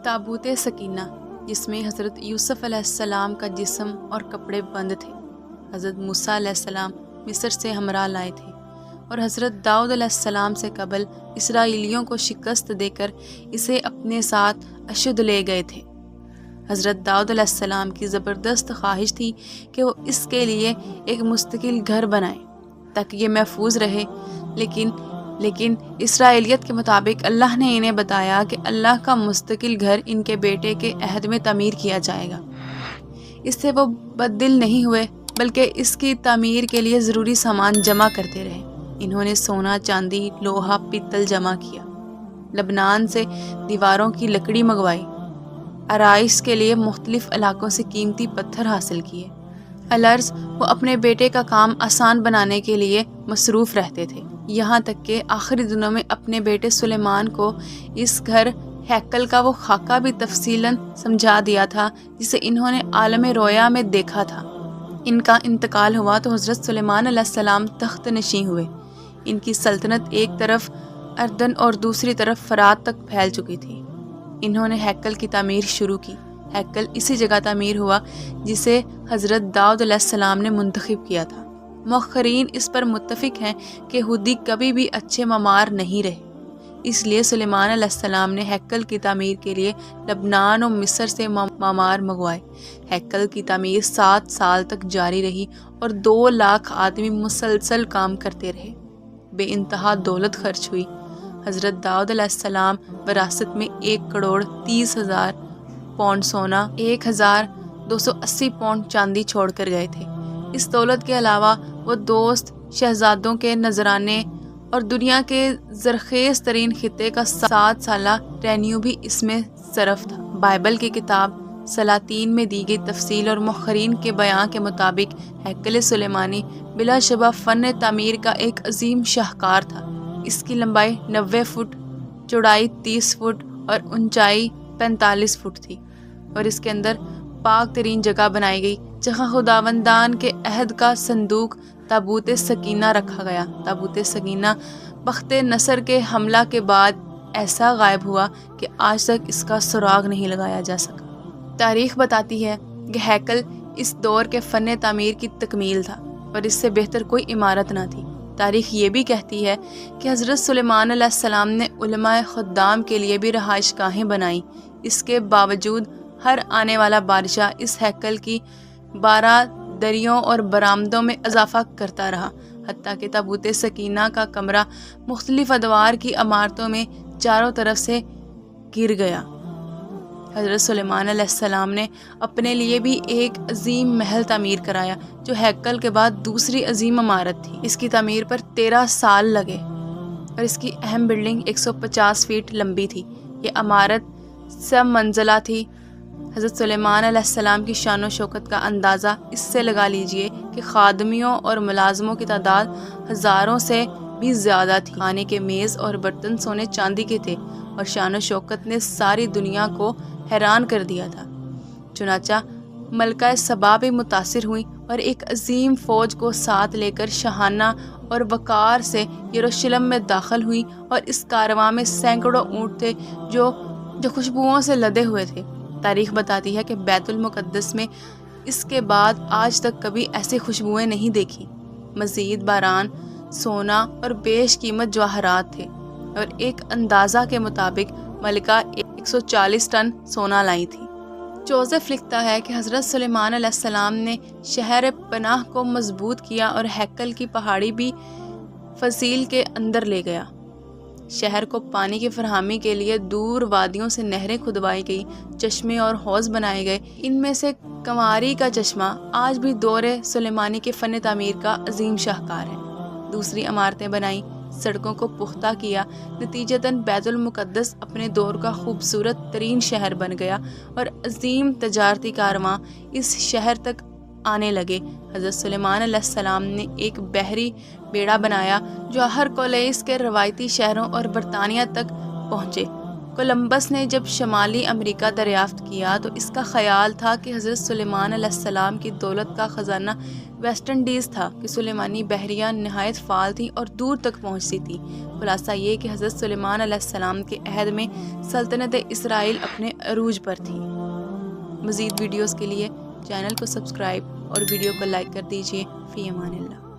تابوت سکینہ، جس میں حضرت یوسف علیہ السلام کا جسم اور کپڑے بند تھے، حضرت موسیٰ علیہ السلام مصر سے ہمراہ لائے تھے اور حضرت داؤد علیہ السلام سے قبل اسرائیلیوں کو شکست دے کر اسے اپنے ساتھ اشد لے گئے تھے۔ حضرت داؤد علیہ السلام کی زبردست خواہش تھی کہ وہ اس کے لیے ایک مستقل گھر بنائیں تاکہ یہ محفوظ رہے، لیکن اسرائیلیت کے مطابق اللہ نے انہیں بتایا کہ اللہ کا مستقل گھر ان کے بیٹے کے عہد میں تعمیر کیا جائے گا۔ اس سے وہ بد دل نہیں ہوئے، بلکہ اس کی تعمیر کے لیے ضروری سامان جمع کرتے رہے۔ انہوں نے سونا، چاندی، لوہا، پیتل جمع کیا، لبنان سے دیواروں کی لکڑی منگوائی، آرائش کے لیے مختلف علاقوں سے قیمتی پتھر حاصل کیے۔ العرض وہ اپنے بیٹے کا کام آسان بنانے کے لیے مصروف رہتے تھے، یہاں تک کہ آخری دنوں میں اپنے بیٹے سلیمان کو اس گھر ہیکل کا وہ خاکہ بھی تفصیلاً سمجھا دیا تھا جسے انہوں نے عالم رویا میں دیکھا تھا۔ ان کا انتقال ہوا تو حضرت سلیمان علیہ السلام تخت نشین ہوئے۔ ان کی سلطنت ایک طرف اردن اور دوسری طرف فرات تک پھیل چکی تھی۔ انہوں نے ہیکل کی تعمیر شروع کی۔ ہیکل اسی جگہ تعمیر ہوا جسے حضرت داؤد علیہ السلام نے منتخب کیا تھا۔ مؤخرین اس پر متفق ہیں کہ یہودی کبھی بھی اچھے معمار نہیں رہے، اس لیے سلیمان علیہ السلام نے ہیکل کی تعمیر کے لیے لبنان و مصر سے معمار منگوائے۔ ہیکل کی تعمیر 7 سال تک جاری رہی اور 2 لاکھ آدمی مسلسل کام کرتے رہے۔ بے انتہا دولت خرچ ہوئی۔ حضرت داؤد علیہ السلام وراثت میں 1,30,000 پاؤنڈ سونا، 1,280 پاؤنڈ چاندی چھوڑ کر گئے تھے۔ اس دولت کے علاوہ وہ دوست شہزادوں کے نذرانے اور دنیا کے زرخیز ترین خطے کا 7 سالہ رینیو بھی اس میں صرف تھا۔ بائبل کی کتاب سلاطین میں دی گئی تفصیل اور مؤخرین کے بیان کے مطابق ہیکل سلیمانی بلا شبہ فن تعمیر کا ایک عظیم شاہکار تھا۔ اس کی لمبائی 90 فٹ، چوڑائی 30 فٹ اور اونچائی 45 فٹ تھی، اور اس کے اندر پاک ترین جگہ بنائی گئی جہاں خداوندان کے عہد کا صندوق تابوت سکینہ رکھا گیا۔ تابوت سکینہ بخت نصر کے حملہ کے بعد ایسا غائب ہوا کہ آج تک اس کا سراغ نہیں لگایا جا سکا۔ تاریخ بتاتی ہے کہ ہیکل اس دور کے فن تعمیر کی تکمیل تھا اور اس سے بہتر کوئی عمارت نہ تھی۔ تاریخ یہ بھی کہتی ہے کہ حضرت سلیمان علیہ السلام نے علماء خدام کے لیے بھی رہائش گاہیں بنائیں۔ اس کے باوجود ہر آنے والا بادشاہ اس ہیکل کی 12 دریوں اور برآمدوں میں اضافہ کرتا رہا، حتیٰ کہ تابوت سکینہ کا کمرہ مختلف ادوار کی عمارتوں میں چاروں طرف سے گر گیا۔ حضرت سلیمان علیہ السلام نے اپنے لیے بھی ایک عظیم محل تعمیر کرایا جو ہیکل کے بعد دوسری عظیم عمارت تھی۔ اس کی تعمیر پر 13 سال لگے اور اس کی اہم بلڈنگ 150 فیٹ لمبی تھی۔ یہ عمارت 7 منزلہ تھی۔ حضرت سلیمان علیہ السلام کی شان و شوکت کا اندازہ اس سے لگا لیجئے کہ خادمیوں اور ملازموں کی تعداد ہزاروں سے بھی زیادہ تھی۔ کھانے کے میز اور برتن سونے چاندی کے تھے اور شان و شوکت نے ساری دنیا کو حیران کر دیا تھا۔ چنانچہ ملکہ سبا بھی متاثر ہوئی اور ایک عظیم فوج کو ساتھ لے کر شاہانہ اور وقار سے یروشلم میں داخل ہوئی، اور اس کارواں میں سینکڑوں اونٹ تھے جو خوشبوؤں سے لدے ہوئے تھے۔ تاریخ بتاتی ہے کہ بیت المقدس میں اس کے بعد آج تک کبھی ایسی خوشبوئیں نہیں دیکھی۔ مزید باران، سونا اور بیش قیمت جواہرات تھے، اور ایک اندازہ کے مطابق ملکہ 140 ٹن سونا لائی تھی۔ جوزف لکھتا ہے کہ حضرت سلیمان علیہ السلام نے شہر پناہ کو مضبوط کیا اور ہیکل کی پہاڑی بھی فضیل کے اندر لے گیا۔ شہر کو پانی کی فراہمی کے لیے دور وادیوں سے نہریں کھدوائی گئی، چشمے اور حوض بنائے گئے۔ ان میں سے کنواری کا چشمہ آج بھی دور سلیمانی کے فن تعمیر کا عظیم شاہکار ہے۔ دوسری عمارتیں بنائیں، سڑکوں کو پختہ کیا، نتیجتاً بیت المقدس اپنے دور کا خوبصورت ترین شہر بن گیا اور عظیم تجارتی کارواں اس شہر تک آنے لگے۔ حضرت سلیمان علیہ السلام نے ایک بحری بیڑا بنایا جو ہر کولیس کے روایتی شہروں اور برطانیہ تک پہنچے۔ کولمبس نے جب شمالی امریکہ دریافت کیا تو اس کا خیال تھا کہ حضرت سلیمان علیہ السلام کی دولت کا خزانہ ویسٹ انڈیز تھا کہ سلیمانی بحریہ نہایت فعال تھیں اور دور تک پہنچتی تھی۔ خلاصہ یہ کہ حضرت سلیمان علیہ السلام کے عہد میں سلطنت اسرائیل اپنے عروج پر تھی۔ مزید ویڈیوز کے لیے چینل کو سبسکرائب اور ویڈیو کو لائک کر دیجیے۔ فی امان اللہ۔